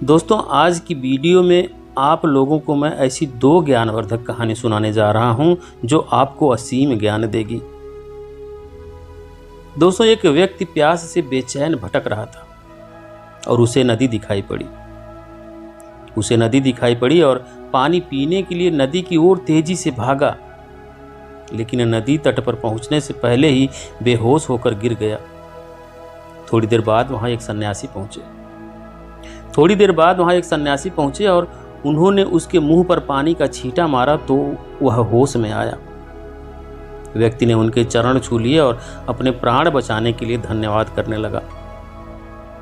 दोस्तों, आज की वीडियो में आप लोगों को मैं ऐसी 2 ज्ञानवर्धक कहानी सुनाने जा रहा हूं जो आपको असीम ज्ञान देगी। दोस्तों, एक व्यक्ति प्यास से बेचैन भटक रहा था और उसे नदी दिखाई पड़ी और पानी पीने के लिए नदी की ओर तेजी से भागा, लेकिन नदी तट पर पहुंचने से पहले ही बेहोश होकर गिर गया। थोड़ी देर बाद वहां एक सन्यासी पहुंचे और उन्होंने उसके मुंह पर पानी का छींटा मारा तो वह होश में आया। व्यक्ति ने उनके चरण छू लिए और अपने प्राण बचाने के लिए धन्यवाद करने लगा।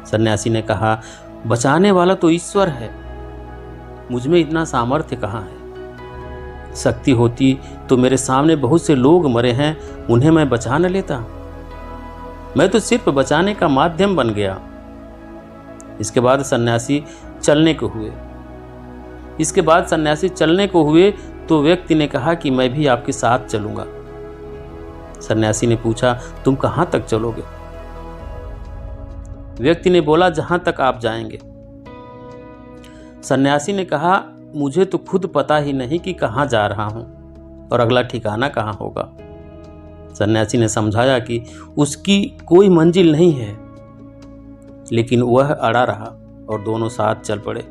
सन्यासी ने कहा, बचाने वाला तो ईश्वर है, मुझ में इतना सामर्थ्य कहाँ है? शक्ति होती तो मेरे सामने बहुत से लोग मरे हैं, उन्हें मैं बचा न लेता। मैं तो सिर्फ बचाने का माध्यम बन गया। इसके बाद सन्यासी चलने को हुए तो व्यक्ति ने कहा कि मैं भी आपके साथ चलूंगा। सन्यासी ने पूछा, तुम कहां तक चलोगे? व्यक्ति ने बोला, जहां तक आप जाएंगे। सन्यासी ने कहा, मुझे तो खुद पता ही नहीं कि कहां जा रहा हूं और अगला ठिकाना कहां होगा। सन्यासी ने समझाया कि उसकी कोई मंजिल नहीं है, लेकिन वह अड़ा रहा और दोनों साथ चल पड़े।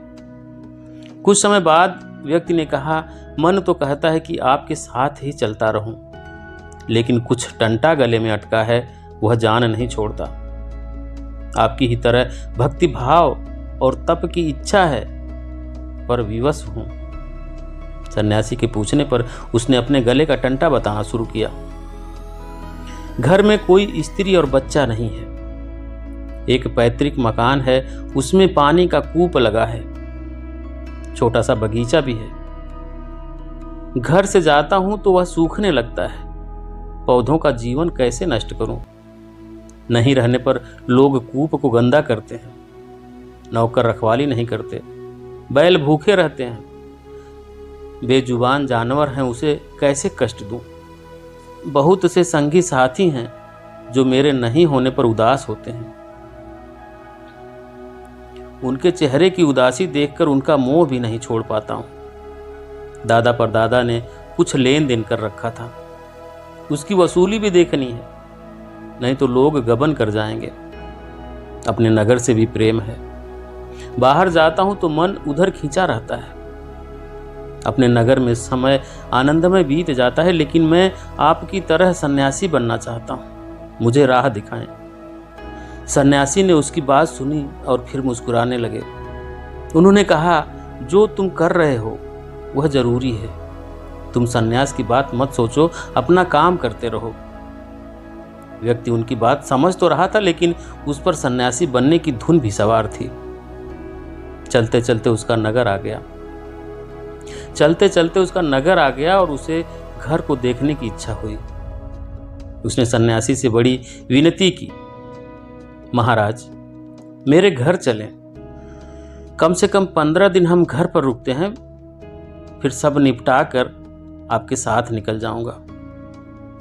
कुछ समय बाद व्यक्ति ने कहा, मन तो कहता है कि आपके साथ ही चलता रहूं, लेकिन कुछ टंटा गले में अटका है, वह जान नहीं छोड़ता। आपकी ही तरह भक्ति भाव और तप की इच्छा है, पर विवश हूं। सन्यासी के पूछने पर उसने अपने गले का टंटा बताना शुरू किया। घर में कोई स्त्री और बच्चा नहीं है। एक पैतृक मकान है, उसमें पानी का कूप लगा है, छोटा सा बगीचा भी है। घर से जाता हूं तो वह सूखने लगता है। पौधों का जीवन कैसे नष्ट करूं? नहीं रहने पर लोग कूप को गंदा करते हैं, नौकर रखवाली नहीं करते, बैल भूखे रहते हैं, बेजुबान जानवर हैं, उसे कैसे कष्ट दूं? बहुत से संगी साथी हैं जो मेरे नहीं होने पर उदास होते हैं। उनके चेहरे की उदासी देखकर उनका मोह भी नहीं छोड़ पाता हूं। दादा परदादा ने कुछ लेन देन कर रखा था, उसकी वसूली भी देखनी है, नहीं तो लोग गबन कर जाएंगे। अपने नगर से भी प्रेम है। बाहर जाता हूं तो मन उधर खींचा रहता है। अपने नगर में समय आनंदमय बीत जाता है, लेकिन मैं आपकी तरह सन्यासी बनना चाहता हूं, मुझे राह दिखाएं। सन्यासी ने उसकी बात सुनी और फिर मुस्कुराने लगे। उन्होंने कहा, जो तुम कर रहे हो वह जरूरी है। तुम सन्यास की बात मत सोचो, अपना काम करते रहो। व्यक्ति उनकी बात समझ तो रहा था, लेकिन उस पर सन्यासी बनने की धुन भी सवार थी। चलते चलते उसका नगर आ गया और उसे घर को देखने की इच्छा हुई। उसने सन्यासी से बड़ी विनती की, महाराज, मेरे घर चलें। कम से कम 15 दिन हम घर पर रुकते हैं, फिर सब निपटा कर आपके साथ निकल जाऊंगा।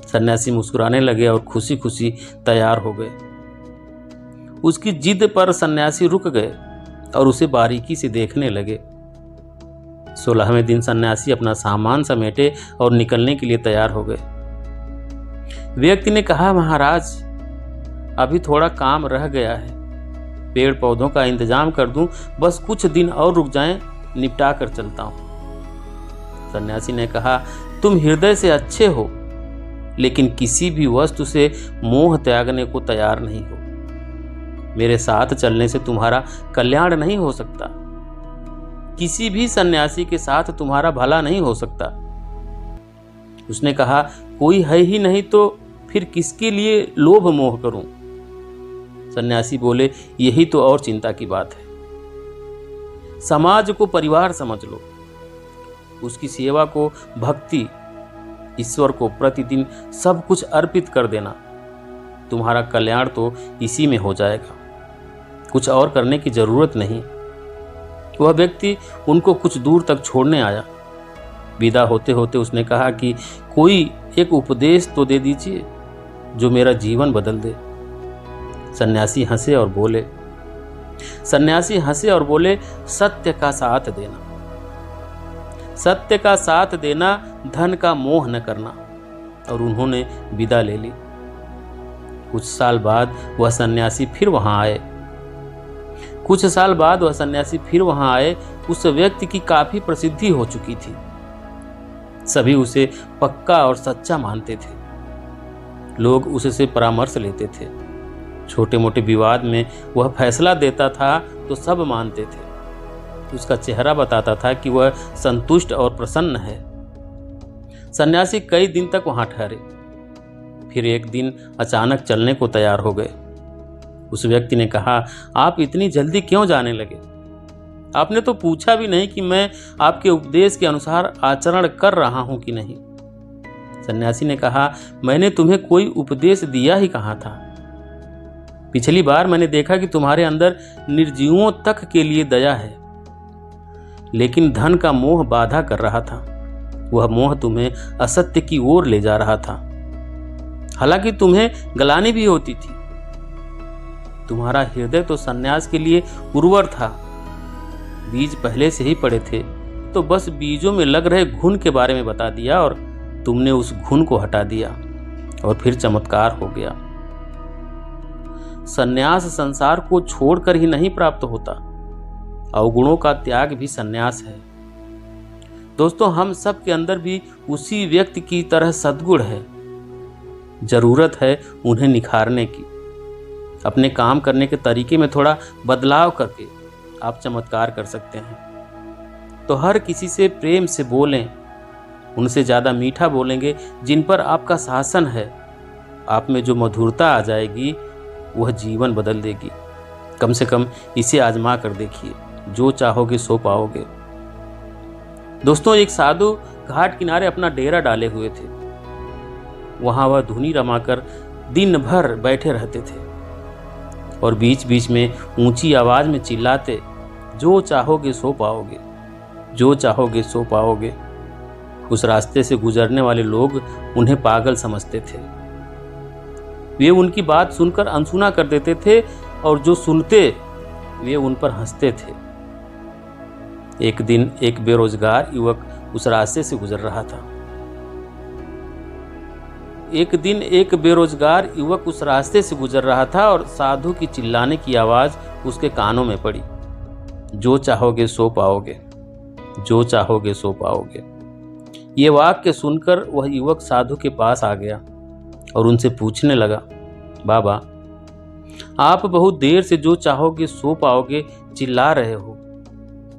सन्यासी मुस्कुराने लगे और खुशी खुशी तैयार हो गए। उसकी जिद पर सन्यासी रुक गए और उसे बारीकी से देखने लगे। 16वें दिन सन्यासी अपना सामान समेटे और निकलने के लिए तैयार हो गए। व्यक्ति ने कहा, महाराज, अभी थोड़ा काम रह गया है, पेड़ पौधों का इंतजाम कर दूं, बस कुछ दिन और रुक जाएं, निपटा कर चलता हूं। सन्यासी ने कहा, तुम हृदय से अच्छे हो, लेकिन किसी भी वस्तु से मोह त्यागने को तैयार नहीं हो। मेरे साथ चलने से तुम्हारा कल्याण नहीं हो सकता, किसी भी सन्यासी के साथ तुम्हारा भला नहीं हो सकता। उसने कहा, कोई है ही नहीं तो फिर किसके लिए लोभ मोह करूं? सन्यासी बोले, यही तो और चिंता की बात है। समाज को परिवार समझ लो, उसकी सेवा को भक्ति, ईश्वर को प्रतिदिन सब कुछ अर्पित कर देना। तुम्हारा कल्याण तो इसी में हो जाएगा, कुछ और करने की जरूरत नहीं। वह व्यक्ति उनको कुछ दूर तक छोड़ने आया। विदा होते होते उसने कहा कि कोई एक उपदेश तो दे दीजिए जो मेरा जीवन बदल दे। सन्यासी हंसे और बोले, सन्यासी हंसे और बोले, सत्य का साथ देना, सत्य का साथ देना, धन का मोह न करना। और उन्होंने विदा ले ली। कुछ साल बाद वह सन्यासी फिर वहां आए। कुछ साल बाद वह सन्यासी फिर वहां आए। उस व्यक्ति की काफी प्रसिद्धि हो चुकी थी। सभी उसे पक्का और सच्चा मानते थे। लोग उससे परामर्श लेते थे। छोटे मोटे विवाद में वह फैसला देता था तो सब मानते थे। उसका चेहरा बताता था कि वह संतुष्ट और प्रसन्न है। सन्यासी कई दिन तक वहां ठहरे। फिर एक दिन अचानक चलने को तैयार हो गए। उस व्यक्ति ने कहा, आप इतनी जल्दी क्यों जाने लगे? आपने तो पूछा भी नहीं कि मैं आपके उपदेश के अनुसार आचरण कर रहा हूं कि नहीं। सन्यासी ने कहा, मैंने तुम्हें कोई उपदेश दिया ही कहाँ था। पिछली बार मैंने देखा कि तुम्हारे अंदर निर्जीवों तक के लिए दया है, लेकिन धन का मोह बाधा कर रहा था। वह मोह तुम्हें असत्य की ओर ले जा रहा था। हालांकि तुम्हें गलानी भी होती थी। तुम्हारा हृदय तो सन्यास के लिए उर्वर था। बीज पहले से ही पड़े थे, तो बस बीजों में लग रहे घुन के बारे में बता दिया और तुमने उस घुन को हटा दिया और फिर चमत्कार हो गया। सन्यास संसार को छोड़कर ही नहीं प्राप्त होता। अवगुणों का त्याग भी सन्यास है। दोस्तों, हम सब के अंदर भी उसी व्यक्ति की तरह सद्गुण है। जरूरत है उन्हें निखारने की। अपने काम करने के तरीके में थोड़ा बदलाव करके आप चमत्कार कर सकते हैं। तो हर किसी से प्रेम से बोलें। उनसे ज़्यादा मीठा बोलेंगे जिन पर आपका शासन है। आप में जो मधुरता आ जाएगी वह जीवन बदल देगी। कम से कम इसे आजमा कर देखिए। जो चाहोगे सो पाओगे। दोस्तों, एक साधु घाट किनारे अपना डेरा डाले हुए थे। वहां वह धुनी रमाकर दिन भर बैठे रहते थे और बीच बीच में ऊंची आवाज में चिल्लाते, जो चाहोगे सो पाओगे, जो चाहोगे सो पाओगे। उस रास्ते से गुजरने वाले लोग उन्हें पागल समझते थे। वे उनकी बात सुनकर अनसुना कर देते थे और जो सुनते वे उन पर हंसते थे। एक दिन एक बेरोजगार युवक उस रास्ते से गुजर रहा था। एक दिन एक बेरोजगार युवक उस रास्ते से गुजर रहा था और साधु की चिल्लाने की आवाज उसके कानों में पड़ी, जो चाहोगे सो पाओगे, जो चाहोगे सो पाओगे। ये वाक्य सुनकर वह युवक साधु के पास आ गया और उनसे पूछने लगा, बाबा, आप बहुत देर से जो चाहोगे सो पाओगे चिल्ला रहे हो।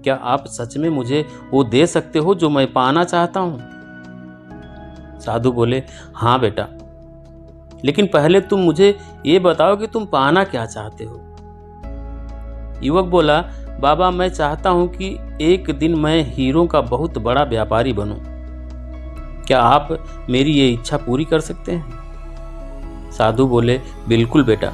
क्या आप सच में मुझे वो दे सकते हो जो मैं पाना चाहता हूं? साधु बोले, हाँ बेटा, लेकिन पहले तुम मुझे ये बताओ कि तुम पाना क्या चाहते हो। युवक बोला, बाबा, मैं चाहता हूं कि एक दिन मैं हीरों का बहुत बड़ा व्यापारी बनूं। क्या आप मेरी ये इच्छा पूरी कर सकते हैं? साधु बोले, बिल्कुल बेटा,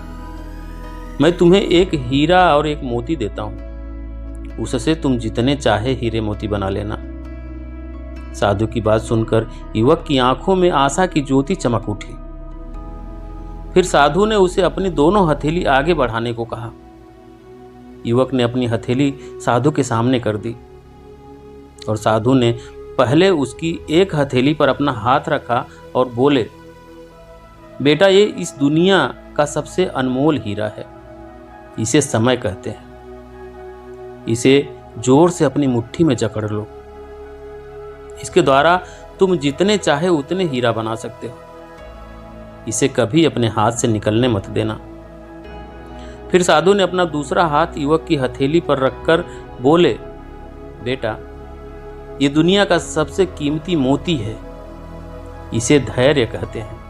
मैं तुम्हें एक हीरा और एक मोती देता हूं। उससे तुम जितने चाहे हीरे मोती बना लेना। साधु की बात सुनकर युवक की आंखों में आशा की ज्योति चमक उठी। फिर साधु ने उसे अपनी दोनों हथेली आगे बढ़ाने को कहा। युवक ने अपनी हथेली साधु के सामने कर दी और साधु ने पहले उसकी एक हथेली पर अपना हाथ रखा और बोले, बेटा, ये इस दुनिया का सबसे अनमोल हीरा है। इसे समय कहते हैं। इसे जोर से अपनी मुट्ठी में जकड़ लो। इसके द्वारा तुम जितने चाहे उतने हीरा बना सकते हो। इसे कभी अपने हाथ से निकलने मत देना। फिर साधु ने अपना दूसरा हाथ युवक की हथेली पर रखकर बोले, बेटा, ये दुनिया का सबसे कीमती मोती है। इसे धैर्य कहते हैं।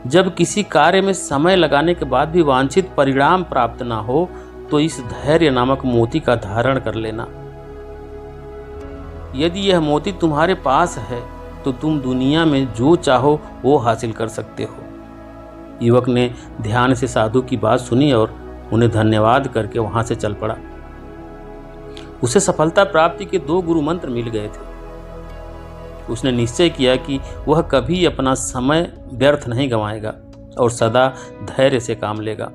जब किसी कार्य में समय लगाने के बाद भी वांछित परिणाम प्राप्त ना हो तो इस धैर्य नामक मोती का धारण कर लेना। यदि यह मोती तुम्हारे पास है तो तुम दुनिया में जो चाहो वो हासिल कर सकते हो। युवक ने ध्यान से साधु की बात सुनी और उन्हें धन्यवाद करके वहां से चल पड़ा। उसे सफलता प्राप्ति के 2 गुरु मंत्र मिल गए थे। उसने निश्चय किया कि वह कभी अपना समय व्यर्थ नहीं गंवाएगा और सदा धैर्य से काम लेगा।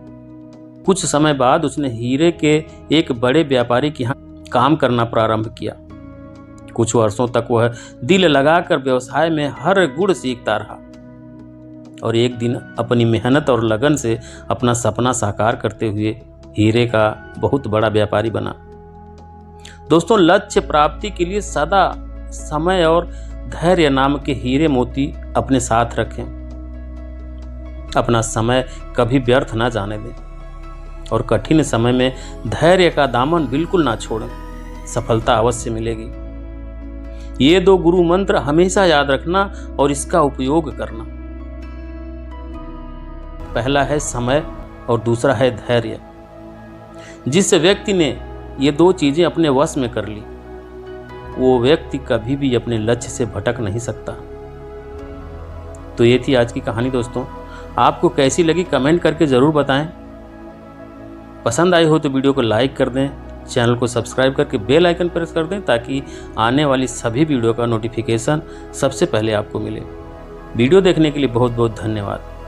कुछ समय बाद उसने हीरे के एक बड़े व्यापारी के यहाँ काम करना प्रारंभ किया। कुछ वर्षों तक वह दिल लगाकर व्यवसाय में हर गुण सीखता रहा और एक दिन अपनी मेहनत और लगन से अपना सपना साकार करते हुए हीरे का बहुत बड़ा व्यापारी बना। दोस्तों, लक्ष्य प्राप्ति के लिए सदा समय और धैर्य नाम के हीरे मोती अपने साथ रखें। अपना समय कभी व्यर्थ ना जाने दें और कठिन समय में धैर्य का दामन बिल्कुल ना छोड़ें। सफलता अवश्य मिलेगी। ये 2 गुरु मंत्र हमेशा याद रखना और इसका उपयोग करना। पहला है समय और दूसरा है धैर्य। जिस व्यक्ति ने ये 2 चीजें अपने वश में कर ली, वो व्यक्ति कभी भी अपने लक्ष्य से भटक नहीं सकता। तो ये थी आज की कहानी दोस्तों। आपको कैसी लगी कमेंट करके जरूर बताएं। पसंद आई हो तो वीडियो को लाइक कर दें, चैनल को सब्सक्राइब करके बेल आइकन प्रेस कर दें ताकि आने वाली सभी वीडियो का नोटिफिकेशन सबसे पहले आपको मिले। वीडियो देखने के लिए बहुत बहुत धन्यवाद।